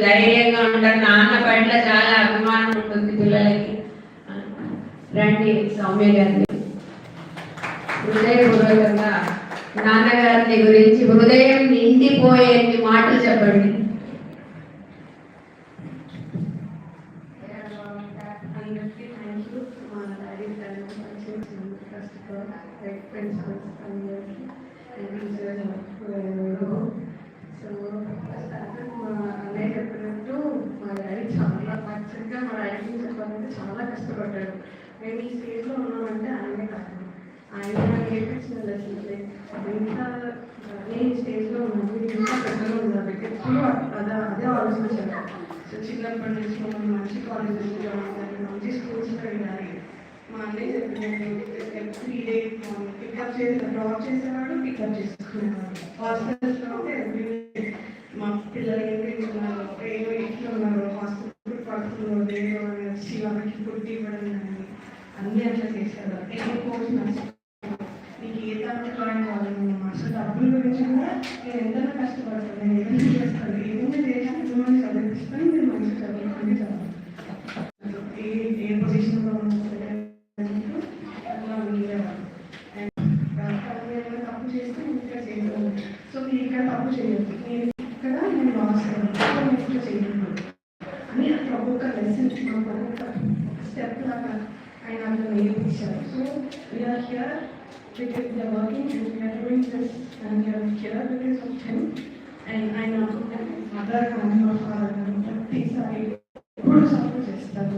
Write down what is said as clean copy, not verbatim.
ధైర్యంగా ఉంటారు. నాన్న పట్ల చాలా అభిమానం ఉంటుంది పిల్లలకి. రండి సౌమ్య గారిని హృదయపూర్వకంగా నాన్నగారిని గురించి హృదయం నిండిపోయేన్ని మాటలు చెప్పండి. చాలా కష్టపడ్డాడు. మేము ఈ స్టేజ్లో ఉన్నామంటే ఆయనే కారణం. ఆయన నేర్పించిన లెసన్స్ ఇంకా నేను ఈ స్టేజ్లో ఉన్నాను, ఇంకా పెద్దగా ఉండాలి ఎప్పుడు అదే ఆలోచించాను. సో చిన్నప్పటి నుంచి మనం మంచి కాలేజెస్లో ఉండాలి, మంచి స్కూల్స్లో వెళ్ళాలి. మా అన్నయ్య చెప్పినట్టు ఎవ్రీ డే పికప్ డ్రాప్ చేసేవాడు, పికప్ చేసుకునేవాడు. హాస్టల్స్లో ఎవ్రీ డే మా పిల్లలు ఏం తింటున్నారు, ఏమో ఇట్లా ఉన్నారు, హాస్టల్ పడుతున్నారు, దేని వచ్చి వాళ్ళకి ఫుడ్ ఇవ్వడం కానీ అన్నీ అట్లా చేశారు. ఏ కోర్స్ నచ్చుతుంది, నీకు ఏ దాంట్లో జాయిన్ కావాలి, అసలు డబ్బుల గురించి కూడా నేను ఎంతైనా కష్టపడతాను, నేను ఏదైనా చేస్తాను, ఏదైనా చేసి మిమ్మల్ని చదివిస్తాను, మీరు మంచి చదువుకుంటే చాలు. ఏ పొజిషన్లో అట్లా ఉండేవాడు. ఏమైనా తప్పు చేస్తే నేను ఇక్కడ చేయగలను, సో మీరు ఇక్కడ తప్పు చేయొద్దు, నేను ఇక్కడ నేను రాస్తాను, నేను ఇక్కడ చేయగలను అని అట్లా ఒక్కొక్క లెసన్ ఒక్కొక్క స్టెప్ లాగా ఆయన అట్లా నేర్పించారు. So we are here because we are working and we are doing this and we are here because of him. And I know that mother and my father and ప్రతిసారి ఎప్పుడు సపోర్ట్ చేస్తారు.